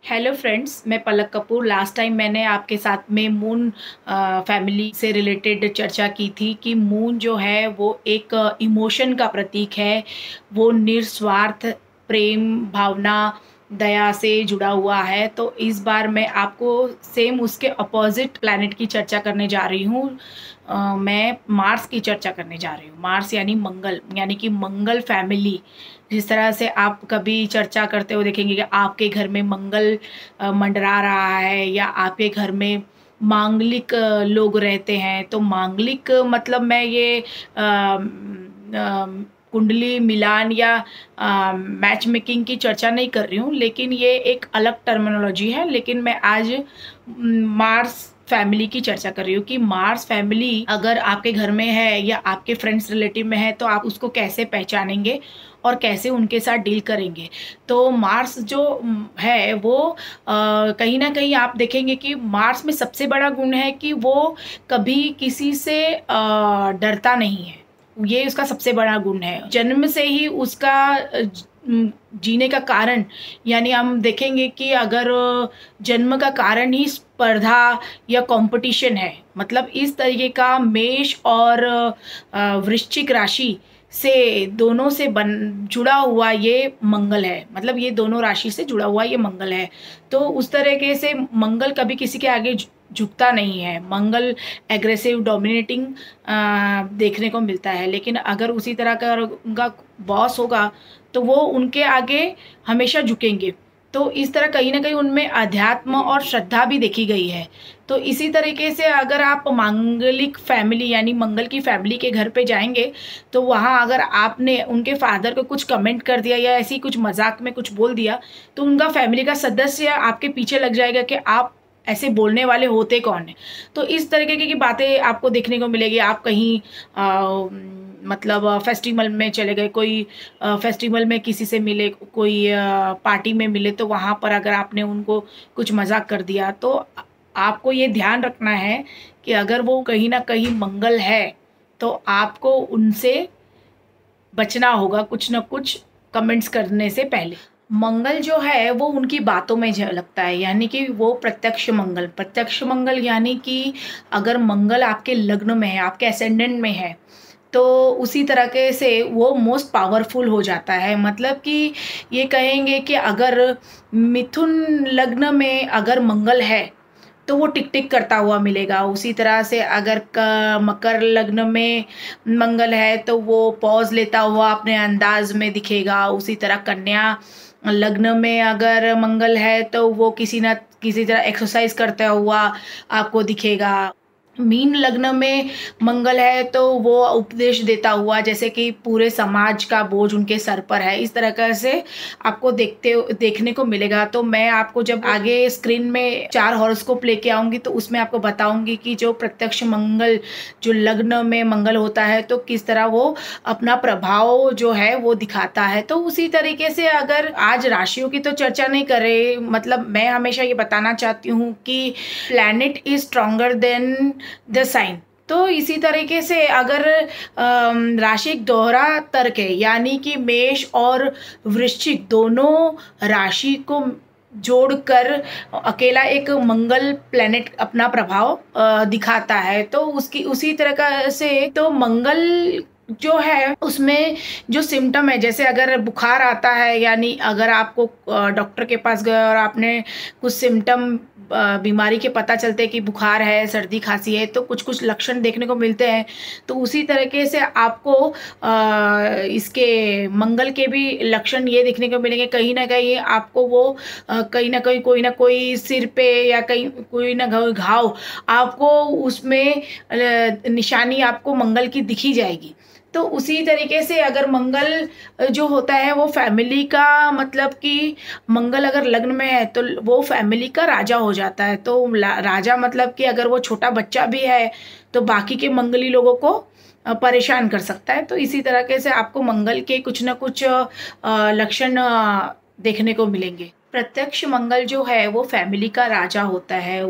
Hello friends, मैं पलक Kapoor. Last time मैंने आपके साथ में मून फैमिली से रिलेटेड चर्चा की थी कि मून जो है वो एक इमोशन का प्रतीक है। वो निस्वार्थ प्रेम भावना दया से जुड़ा हुआ है। तो इस बार मैं आपको सेम उसके अपोजिट प्लैनेट की चर्चा करने जा रही हूँ। मैं मार्स की चर्चा करने जा रही हूँ। मार्स यानी मंगल, यानी कि मंगल फैमिली। जिस तरह से आप कभी चर्चा करते हो देखेंगे कि आपके घर में मंगल मंडरा रहा है या आपके घर में मांगलिक लोग रहते हैं। तो मांगलिक मतलब मैं ये कुंडली मिलान या मैच मेकिंग की चर्चा नहीं कर रही हूँ, लेकिन ये एक अलग टर्मिनोलॉजी है। लेकिन मैं आज मार्स फैमिली की चर्चा कर रही हूँ कि मार्स फैमिली अगर आपके घर में है या आपके फ्रेंड्स रिलेटिव में है तो आप उसको कैसे पहचानेंगे और कैसे उनके साथ डील करेंगे। तो मार्स जो है वो कहीं ना कहीं आप देखेंगे कि मार्स में सबसे बड़ा गुण है कि वो कभी किसी से डरता नहीं है। ये उसका सबसे बड़ा गुण है। जन्म से ही उसका जीने का कारण, यानी हम देखेंगे कि अगर जन्म का कारण ही स्पर्धा या कंपटीशन है, मतलब इस तरीके का मेष और वृश्चिक राशि से दोनों से बन जुड़ा हुआ ये मंगल है। मतलब ये दोनों राशि से जुड़ा हुआ ये मंगल है। तो उस तरीके से मंगल कभी किसी के आगे झुकता नहीं है। मंगल एग्रेसिव डोमिनेटिंग देखने को मिलता है। लेकिन अगर उसी तरह का उनका बॉस होगा तो वो उनके आगे हमेशा झुकेंगे। तो इस तरह कहीं ना कहीं उनमें अध्यात्म और श्रद्धा भी देखी गई है। तो इसी तरीके से अगर आप मांगलिक फैमिली यानी मंगल की फैमिली के घर पे जाएंगे तो वहाँ अगर आपने उनके फादर को कुछ कमेंट कर दिया या ऐसी कुछ मजाक में कुछ बोल दिया तो उनका फैमिली का सदस्य आपके पीछे लग जाएगा कि आप ऐसे बोलने वाले होते कौन है। तो इस तरीके की बातें आपको देखने को मिलेगी। आप कहीं मतलब फेस्टिवल में चले गए, कोई फेस्टिवल में किसी से मिले, कोई पार्टी में मिले, तो वहाँ पर अगर आपने उनको कुछ मजाक कर दिया तो आपको ये ध्यान रखना है कि अगर वो कहीं ना कहीं मंगल है तो आपको उनसे बचना होगा कुछ ना कुछ कमेंट्स करने से पहले। मंगल जो है वो उनकी बातों में झलकता है, यानी कि वो प्रत्यक्ष मंगल यानी कि अगर मंगल आपके लग्न में है, आपके असेंडेंट में है, तो उसी तरह के से वो मोस्ट पावरफुल हो जाता है। मतलब कि ये कहेंगे कि अगर मिथुन लग्न में अगर मंगल है तो वो टिक टिक करता हुआ मिलेगा। उसी तरह से अगर मकर लग्न में मंगल है तो वो पॉज लेता हुआ अपने अंदाज में दिखेगा। उसी तरह कन्या लग्न में अगर मंगल है तो वो किसी न किसी तरह एक्सरसाइज करता हुआ आपको दिखेगा। मीन लग्न में मंगल है तो वो उपदेश देता हुआ, जैसे कि पूरे समाज का बोझ उनके सर पर है, इस तरह का से आपको देखने को मिलेगा। तो मैं आपको जब आगे स्क्रीन में 4 हॉरोस्कोप लेके आऊंगी तो उसमें आपको बताऊंगी कि जो प्रत्यक्ष मंगल जो लग्न में मंगल होता है तो किस तरह वो अपना प्रभाव जो है वो दिखाता है। तो उसी तरीके से अगर आज राशियों की तो चर्चा नहीं कर रहे, मतलब मैं हमेशा ये बताना चाहती हूँ कि planet is stronger than the sign. तो इसी तरीके से अगर राशि एक दोहरा तर्क है, यानी कि मेष और वृश्चिक दोनों राशि को जोड़कर अकेला एक मंगल प्लेनेट अपना प्रभाव दिखाता है। तो उसकी उसी तरह का से तो मंगल जो है उसमें जो सिम्टम है, जैसे अगर बुखार आता है, यानी अगर आपको डॉक्टर के पास गए और आपने कुछ सिम्टम बीमारी के पता चलते हैं कि बुखार है, सर्दी खांसी है, तो कुछ कुछ लक्षण देखने को मिलते हैं। तो उसी तरीके से आपको इसके मंगल के भी लक्षण ये देखने को मिलेंगे। कहीं ना कहीं आपको वो कहीं ना कहीं कोई ना कोई सिर पे या कहीं कोई ना घाव आपको उसमें निशानी आपको मंगल की दिखी जाएगी। तो उसी तरीके से अगर मंगल जो होता है वो फैमिली का, मतलब कि मंगल अगर लग्न में है तो वो फैमिली का राजा हो जाता है। तो राजा मतलब कि अगर वो छोटा बच्चा भी है तो बाकी के मंगली लोगों को परेशान कर सकता है। तो इसी तरीके से आपको मंगल के कुछ ना कुछ लक्षण देखने को मिलेंगे। प्रत्यक्ष मंगल जो है वो फैमिली का राजा होता है।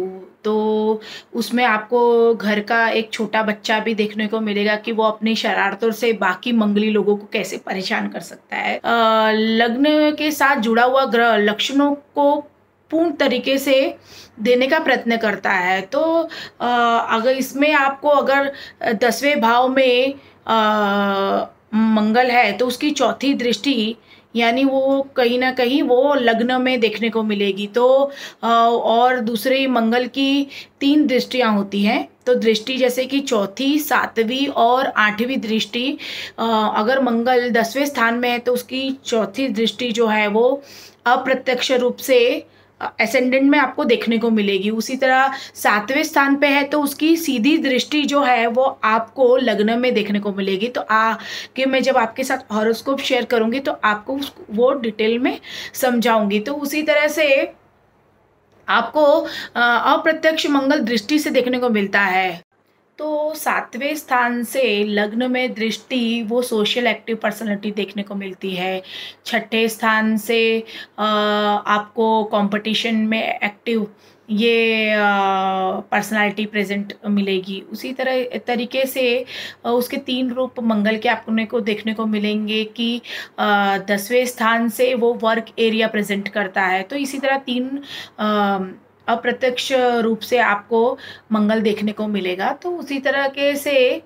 तो उसमें आपको घर का एक छोटा बच्चा भी देखने को मिलेगा कि वो अपनी शरारतों से बाकी मंगली लोगों को कैसे परेशान कर सकता है। लग्न के साथ जुड़ा हुआ ग्रह लक्षणों को पूर्ण तरीके से देने का प्रयत्न करता है। तो अगर इसमें आपको अगर 10वें भाव में मंगल है तो उसकी चौथी दृष्टि यानी वो कहीं न कहीं वो लग्न में देखने को मिलेगी। तो और दूसरे मंगल की 3 दृष्टियाँ होती हैं। तो दृष्टि जैसे कि चौथी, 7वीं और 8वीं दृष्टि, अगर मंगल 10वें स्थान में है तो उसकी चौथी दृष्टि जो है वो अप्रत्यक्ष रूप से असेंडेंट में आपको देखने को मिलेगी। उसी तरह 7वें स्थान पे है तो उसकी सीधी दृष्टि जो है वो आपको लग्न में देखने को मिलेगी। तो कि मैं जब आपके साथ हॉरोस्कोप शेयर करूँगी तो आपको वो डिटेल में समझाऊंगी। तो उसी तरह से आपको अप्रत्यक्ष मंगल दृष्टि से देखने को मिलता है। तो 7वें स्थान से लग्न में दृष्टि वो सोशल एक्टिव पर्सनालिटी देखने को मिलती है। 6ठे स्थान से आपको कंपटीशन में एक्टिव ये पर्सनालिटी प्रेजेंट मिलेगी। उसी तरीके से उसके 3 रूप मंगल के आपने को देखने को मिलेंगे कि 10वें स्थान से वो वर्क एरिया प्रेजेंट करता है। तो इसी तरह 3 अप्रत्यक्ष रूप से आपको मंगल देखने को मिलेगा। तो उसी तरह के से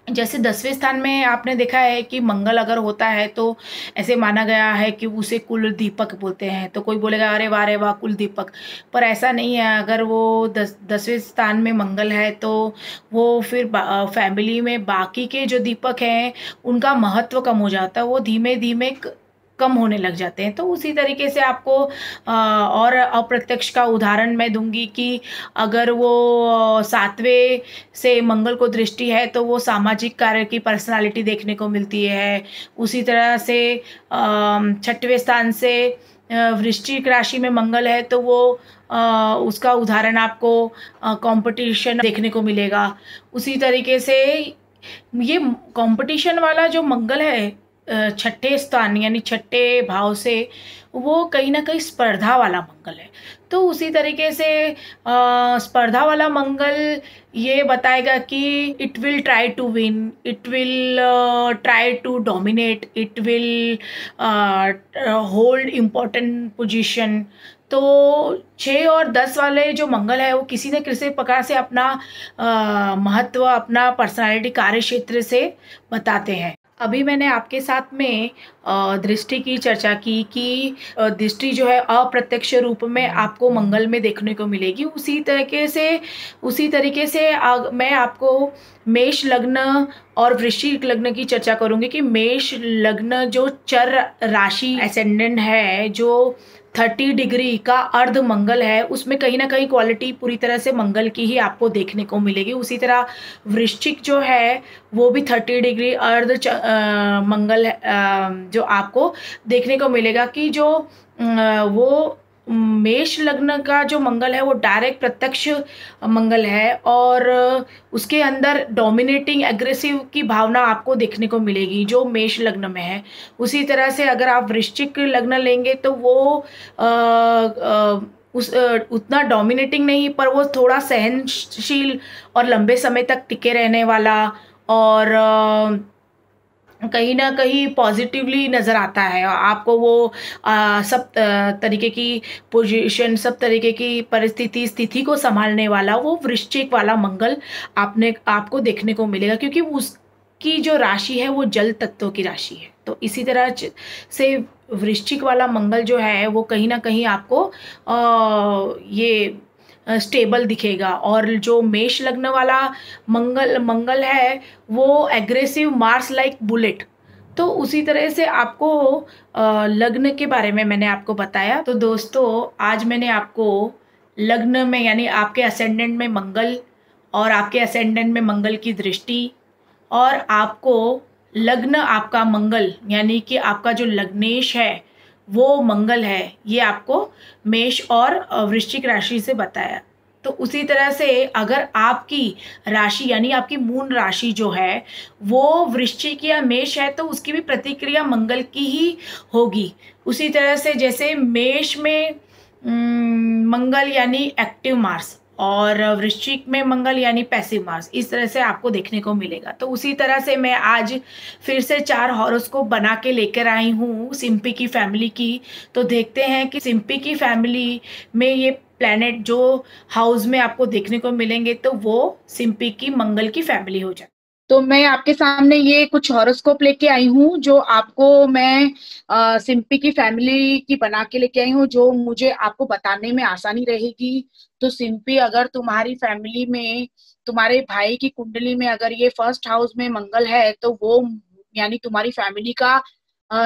जैसे 10वें स्थान में आपने देखा है कि मंगल अगर होता है तो ऐसे माना गया है कि उसे कुल दीपक बोलते हैं। तो कोई बोलेगा अरे वाह कुल दीपक, पर ऐसा नहीं है। अगर वो 10वें स्थान में मंगल है तो वो फिर फैमिली में बाकी के जो दीपक हैं उनका महत्व कम हो जाता है, वो धीमे धीमे कम होने लग जाते हैं। तो उसी तरीके से आपको और अप्रत्यक्ष का उदाहरण मैं दूंगी कि अगर वो 7वें से मंगल को दृष्टि है तो वो सामाजिक कार्य की पर्सनालिटी देखने को मिलती है। उसी तरह से 6ठवें स्थान से वृश्चिक राशि में मंगल है तो वो उसका उदाहरण आपको कंपटीशन देखने को मिलेगा। उसी तरीके से ये कंपटीशन वाला जो मंगल है 6ठे स्थान यानी 6ठे भाव से, वो कहीं ना कहीं स्पर्धा वाला मंगल है। तो उसी तरीके से स्पर्धा वाला मंगल ये बताएगा कि it will try to win, it will try to dominate, it will hold important position. तो 6 और 10 वाले जो मंगल है वो किसी न किसी प्रकार से अपना महत्व, अपना पर्सनालिटी कार्य क्षेत्र से बताते हैं। अभी मैंने आपके साथ में दृष्टि की चर्चा की कि दृष्टि जो है अप्रत्यक्ष रूप में आपको मंगल में देखने को मिलेगी। उसी तरीके से मैं आपको मेष लग्न और वृश्चिक लग्न की चर्चा करूंगी कि मेष लग्न जो चर राशि एसेंडेंट है, जो 30 डिग्री का अर्ध मंगल है, उसमें कहीं ना कहीं क्वालिटी पूरी तरह से मंगल की ही आपको देखने को मिलेगी। उसी तरह वृश्चिक जो है वो भी 30 डिग्री अर्ध मंगल जो आपको देखने को मिलेगा कि जो वो मेष लग्न का जो मंगल है वो डायरेक्ट प्रत्यक्ष मंगल है और उसके अंदर डोमिनेटिंग एग्रेसिव की भावना आपको देखने को मिलेगी जो मेष लग्न में है। उसी तरह से अगर आप वृश्चिक लग्न लेंगे तो वो उतना डोमिनेटिंग नहीं, पर वो थोड़ा सहनशील और लंबे समय तक टिके रहने वाला और कहीं ना कहीं पॉजिटिवली नज़र आता है आपको। वो सब तरीके की पोजीशन, सब तरीके की स्थिति को संभालने वाला वो वृश्चिक वाला मंगल आपको देखने को मिलेगा, क्योंकि उसकी जो राशि है वो जल तत्व की राशि है। तो इसी तरह से वृश्चिक वाला मंगल जो है वो कहीं ना कहीं आपको ये स्टेबल दिखेगा। और जो मेष लग्न वाला मंगल है वो एग्रेसिव मार्स लाइक बुलेट। तो उसी तरह से आपको लग्न के बारे में मैंने आपको बताया। तो दोस्तों आज मैंने आपको लग्न में यानी आपके असेंडेंट में मंगल और आपके असेंडेंट में मंगल की दृष्टि और आपको लग्न आपका मंगल यानी कि आपका जो लग्नेश है वो मंगल है, ये आपको मेष और वृश्चिक राशि से बताया। तो उसी तरह से अगर आपकी राशि यानी आपकी मून राशि जो है वो वृश्चिक या मेष है तो उसकी भी प्रतिक्रिया मंगल की ही होगी। उसी तरह से जैसे मेष में मंगल यानी एक्टिव मार्स और वृश्चिक में मंगल यानी पैसिव मार्स, इस तरह से आपको देखने को मिलेगा। तो उसी तरह से मैं आज फिर से 4 हॉरोस्कोप बना के लेकर आई हूँ सिंपी की फैमिली की। तो देखते हैं कि सिंपी की फैमिली में ये प्लैनेट जो हाउस में आपको देखने को मिलेंगे तो वो सिंपी की मंगल की फैमिली हो जाए। तो मैं आपके सामने ये कुछ हॉरोस्कोप लेके आई हूँ जो आपको मैं सिंपी की फैमिली की बना के लेके आई हूँ, जो मुझे आपको बताने में आसानी रहेगी। तो सिंपी, अगर तुम्हारी फैमिली में तुम्हारे भाई की कुंडली में अगर ये फर्स्ट हाउस में मंगल है तो वो यानी तुम्हारी फैमिली का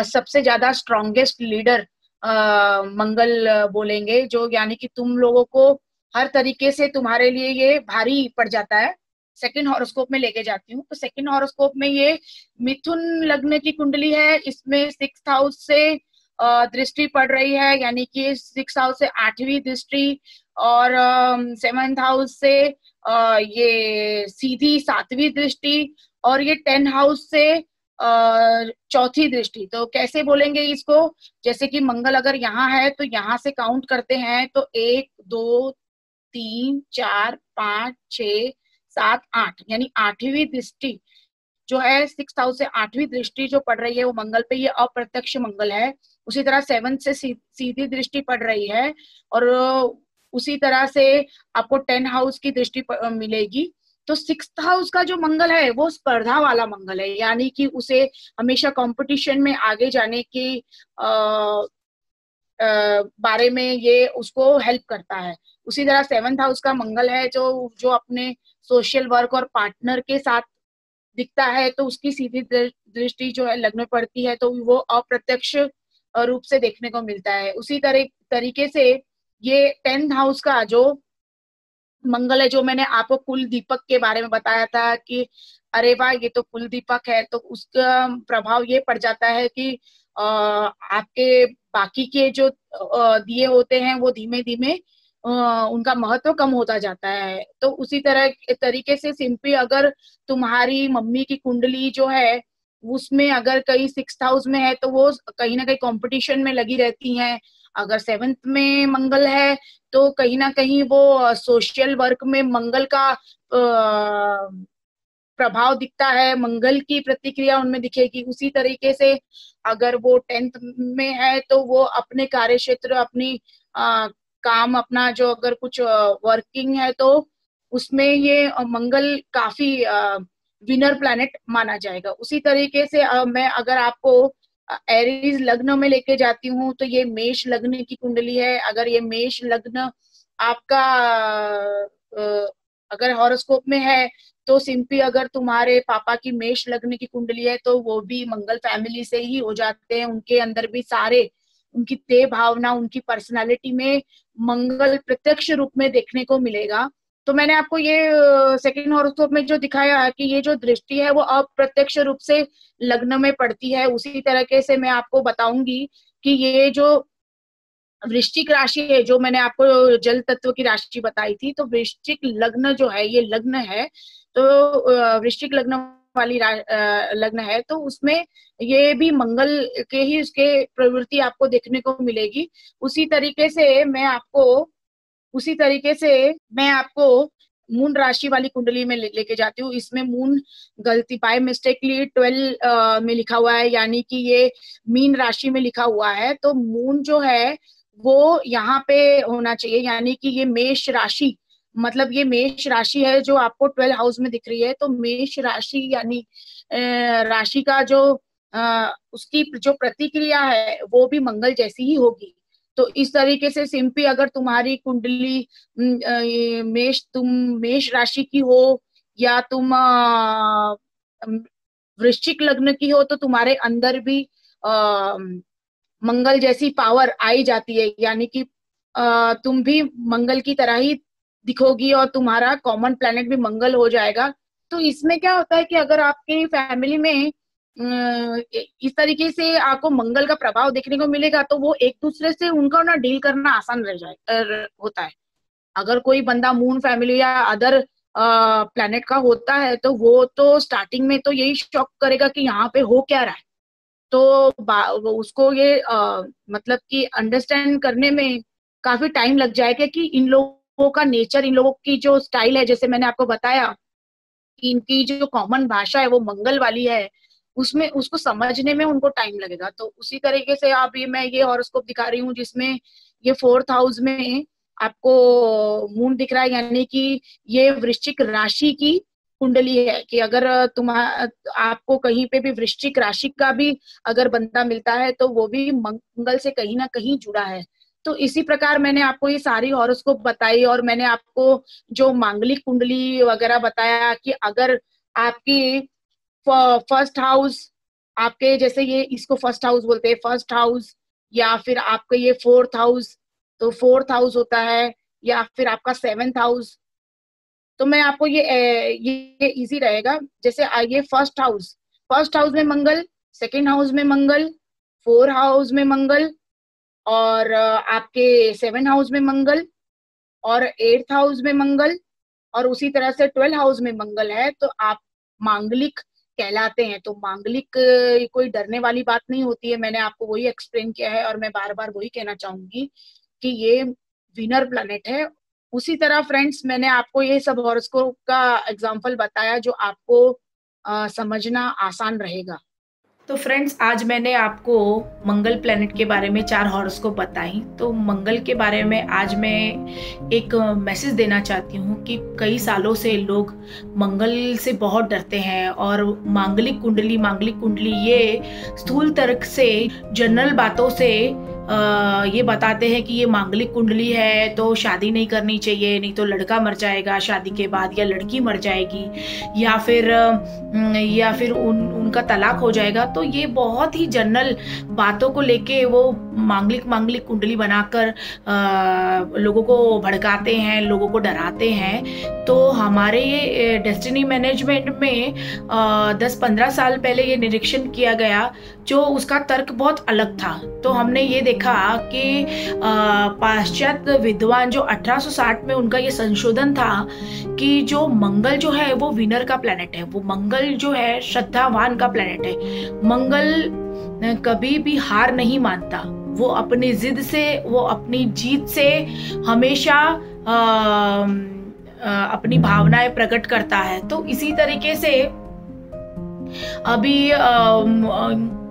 सबसे ज्यादा स्ट्रॉन्गेस्ट लीडर मंगल बोलेंगे, जो यानी कि तुम लोगों को हर तरीके से तुम्हारे लिए ये भारी पड़ जाता है। सेकंड हॉरोस्कोप में लेके जाती हूँ, तो सेकंड हॉरोस्कोप में ये मिथुन लग्न की कुंडली है। इसमें 6th हाउस से दृष्टि पड़ रही है, यानी कि 6th हाउस से 8वीं दृष्टि, और 7th हाउस से ये सीधी 7वीं दृष्टि, और ये 10th हाउस से चौथी दृष्टि। तो कैसे बोलेंगे इसको, जैसे कि मंगल अगर यहाँ है तो यहाँ से काउंट करते हैं तो 1 2 3 4 5 6 7 8, यानी 8वीं दृष्टि जो है 6th हाउस से 8वीं दृष्टि जो पड़ रही है वो मंगल पे, ये अप्रत्यक्ष मंगल है। उसी तरह 7th से सीधी दृष्टि पड़ रही है, और उसी तरह से आपको 10 हाउस की दृष्टि मिलेगी। तो 6th हाउस का जो मंगल है वो स्पर्धा वाला मंगल है, यानी कि उसे हमेशा कंपटीशन में आगे जाने की बारे में ये उसको हेल्प करता है। उसी तरह 7th हाउस का मंगल है जो जो अपने सोशल वर्क और पार्टनर के साथ दिखता है, तो उसकी सीधी दृष्टि जो है लग्न में पड़ती है तो वो अप्रत्यक्ष रूप से देखने को मिलता है। उसी तरीके से ये 10th हाउस का जो मंगल है, जो मैंने आपको कुल दीपक के बारे में बताया था कि अरे वाह ये तो कुल दीपक है, तो उसका प्रभाव ये पड़ जाता है कि आपके बाकी के जो दिए होते हैं वो धीमे धीमे उनका महत्व कम होता जाता है। तो उसी तरह तरीके से सिंपली अगर तुम्हारी मम्मी की कुंडली जो है उसमें अगर कहीं 6th हाउस में है तो वो कहीं ना कहीं कंपटीशन में लगी रहती हैं। अगर 7th में मंगल है तो कहीं ना कहीं वो सोशल वर्क में मंगल का प्रभाव दिखता है, मंगल की प्रतिक्रिया उनमें दिखेगी। उसी तरीके से अगर वो 10th में है तो वो अपने कार्य क्षेत्र, अपनी काम, अपना जो अगर कुछ वर्किंग है तो उसमें ये मंगल काफी विनर प्लैनेट माना जाएगा। उसी तरीके से मैं अगर आपको एरीज लग्न में लेके जाती हूँ तो ये मेष लग्न की कुंडली है। अगर ये मेष लग्न आपका अगर हॉरोस्कोप में है तो सिंपली अगर तुम्हारे पापा की मेष लग्न की कुंडली है तो वो भी मंगल फैमिली से ही हो जाते हैं। उनके अंदर भी सारे उनकी देह भावना, उनकी पर्सनालिटी में मंगल प्रत्यक्ष रूप में देखने को मिलेगा। तो मैंने आपको ये सेकंड हॉरोस्कोप में जो दिखाया है कि ये जो दृष्टि है वो अप्रत्यक्ष रूप से लग्न में पड़ती है। उसी तरीके से मैं आपको बताऊंगी कि ये जो वृश्चिक राशि है, जो मैंने आपको जल तत्व की राशि बताई थी, तो वृश्चिक लग्न जो है ये लग्न है, तो वृश्चिक लग्न वाली लग्न है, तो उसमें ये भी मंगल के ही उसके प्रवृत्ति आपको देखने को मिलेगी। उसी तरीके से मैं आपको मून राशि वाली कुंडली में लेके जाती हूँ। इसमें मून गलती बाय मिस्टेकली 12 में लिखा हुआ है, यानी कि ये मीन राशि में लिखा हुआ है। तो मून जो है वो यहाँ पे होना चाहिए, यानी कि ये मेष राशि, मतलब ये मेष राशि है जो आपको 12 हाउस में दिख रही है। तो मेष राशि यानी राशि का जो उसकी जो प्रतिक्रिया है वो भी मंगल जैसी ही होगी। तो इस तरीके से सिंपली अगर तुम्हारी कुंडली तुम मेष राशि की हो या तुम वृश्चिक लग्न की हो, तो तुम्हारे अंदर भी मंगल जैसी पावर आई जाती है, यानी कि तुम भी मंगल की तरह ही दिखोगी और तुम्हारा कॉमन प्लैनेट भी मंगल हो जाएगा। तो इसमें क्या होता है कि अगर आपकी फैमिली में इस तरीके से आपको मंगल का प्रभाव देखने को मिलेगा तो वो एक दूसरे से उनका ना डील करना आसान रह जाए होता है। अगर कोई बंदा मून फैमिली या अदर प्लैनेट का होता है तो वो तो स्टार्टिंग में तो यही शॉक करेगा कि यहाँ पे हो क्या रहा है। तो उसको ये मतलब कि अंडरस्टैंड करने में काफी टाइम लग जाएगा कि इन लोगों लोगों का नेचर, इन लोगों की जो स्टाइल है, जैसे मैंने आपको बताया कि इनकी जो कॉमन भाषा है वो मंगल वाली है, उसमें उसको समझने में उनको टाइम लगेगा। तो उसी तरीके से आप मैं ये हॉरोस्कोप दिखा रही हूँ जिसमें ये 4th हाउस में आपको मून दिख रहा है, यानी कि ये वृश्चिक राशि की कुंडली है कि अगर आपको कहीं पे भी वृश्चिक राशि का भी अगर बंदा मिलता है तो वो भी मंगल से कहीं ना कहीं जुड़ा है। तो इसी प्रकार मैंने आपको ये सारी हॉरोस्कोप बताई और मैंने आपको जो मांगलिक कुंडली वगैरह बताया कि अगर आपकी फर्स्ट हाउस, आपके जैसे ये इसको फर्स्ट हाउस बोलते हैं, फर्स्ट हाउस, या फिर आपका ये 4th हाउस, तो 4th हाउस होता है, या फिर आपका 7th हाउस। तो मैं आपको ये इजी रहेगा। जैसे ये फर्स्ट हाउस में मंगल, सेकंड हाउस में मंगल, 4 हाउस में मंगल, और आपके 7 हाउस में मंगल, और 8th हाउस में मंगल, और उसी तरह से 12 हाउस में मंगल है, तो आप मांगलिक कहलाते हैं। तो मांगलिक कोई डरने वाली बात नहीं होती है, मैंने आपको वही एक्सप्लेन किया है और मैं बार बार वही कहना चाहूंगी कि ये विनर प्लैनेट है। उसी तरह फ्रेंड्स, मैंने आपको ये सब हॉरोस्कोप का एग्जांपल बताया जो आपको समझना आसान रहेगा। तो फ्रेंड्स, आज मैंने आपको मंगल प्लैनेट के बारे में 4 हॉरोस्कोप बताई। तो मंगल के बारे में आज मैं एक मैसेज देना चाहती हूँ कि कई सालों से लोग मंगल से बहुत डरते हैं और मांगलिक कुंडली ये स्थूल तर्क से, जनरल बातों से ये बताते हैं कि ये मांगलिक कुंडली है तो शादी नहीं करनी चाहिए, नहीं तो लड़का मर जाएगा शादी के बाद, या लड़की मर जाएगी, या फिर उनका तलाक हो जाएगा। तो ये बहुत ही जनरल बातों को लेके वो मांगलिक कुंडली बनाकर लोगों को भड़काते हैं, लोगों को डराते हैं। तो हमारे ये डेस्टिनी मैनेजमेंट में 10-15 साल पहले ये निरीक्षण किया गया, जो उसका तर्क बहुत अलग था। तो हमने ये देखा कि पाश्चात्य विद्वान जो 1860 में उनका ये संशोधन था कि जो मंगल जो है वो विनर का प्लैनेट है, वो मंगल जो है श्रद्धावान का प्लैनेट है। मंगल कभी भी हार नहीं मानता, वो अपनी जिद से, वो अपनी जीत से हमेशा अपनी भावनाएं प्रकट करता है। तो इसी तरीके से अभी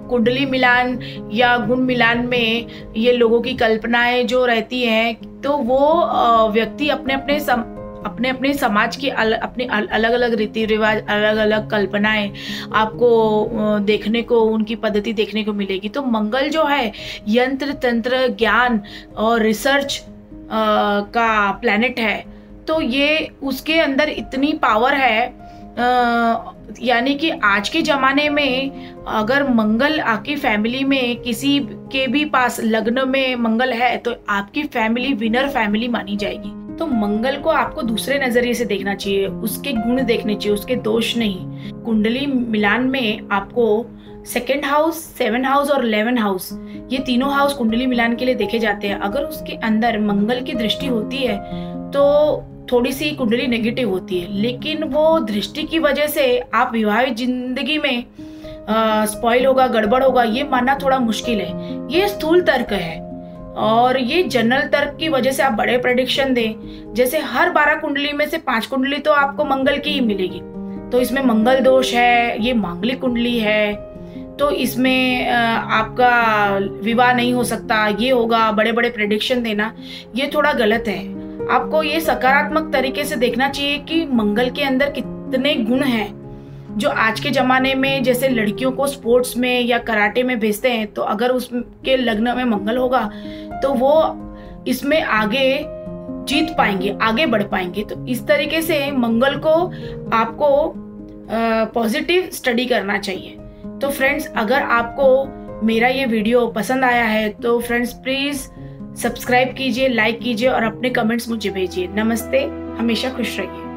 कुंडली मिलान या गुण मिलान में ये लोगों की कल्पनाएं जो रहती हैं, तो वो व्यक्ति अपने अपने समाज के अपने अलग अलग रीति रिवाज, अलग अलग कल्पनाएं आपको देखने को, उनकी पद्धति देखने को मिलेगी। तो मंगल जो है यंत्र तंत्र ज्ञान और रिसर्च का प्लैनेट है। तो ये उसके अंदर इतनी पावर है, यानी कि आज के जमाने में अगर मंगल आपकी फैमिली में किसी के भी पास लग्न में मंगल है तो आपकी फैमिली विनर फैमिली मानी जाएगी। तो मंगल को आपको दूसरे नजरिए से देखना चाहिए, उसके गुण देखने चाहिए, उसके दोष नहीं। कुंडली मिलान में आपको 2nd हाउस, 7 हाउस और 11 हाउस, ये तीनों हाउस कुंडली मिलान के लिए देखे जाते हैं। अगर उसके अंदर मंगल की दृष्टि होती है तो थोड़ी सी कुंडली नेगेटिव होती है, लेकिन वो दृष्टि की वजह से आप विवाहित जिंदगी में स्पॉइल होगा, गड़बड़ होगा, ये मानना थोड़ा मुश्किल है। ये स्थूल तर्क है और ये जनरल तर्क की वजह से आप बड़े प्रेडिक्शन दें, जैसे हर 12 कुंडली में से 5 कुंडली तो आपको मंगल की ही मिलेगी, तो इसमें मंगल दोष है, ये मांगलिक कुंडली है, तो इसमें आपका विवाह नहीं हो सकता, ये होगा, बड़े बड़े प्रेडिक्शन देना ये थोड़ा गलत है। आपको ये सकारात्मक तरीके से देखना चाहिए कि मंगल के अंदर कितने गुण हैं, जो आज के जमाने में जैसे लड़कियों को स्पोर्ट्स में या कराटे में भेजते हैं, तो अगर उसके लग्न में मंगल होगा तो वो इसमें आगे जीत पाएंगे, आगे बढ़ पाएंगे। तो इस तरीके से मंगल को आपको पॉजिटिव स्टडी करना चाहिए। तो फ्रेंड्स, अगर आपको मेरा ये वीडियो पसंद आया है तो फ्रेंड्स प्लीज सब्सक्राइब कीजिए, लाइक कीजिए और अपने कमेंट्स मुझे भेजिए। नमस्ते, हमेशा खुश रहिए।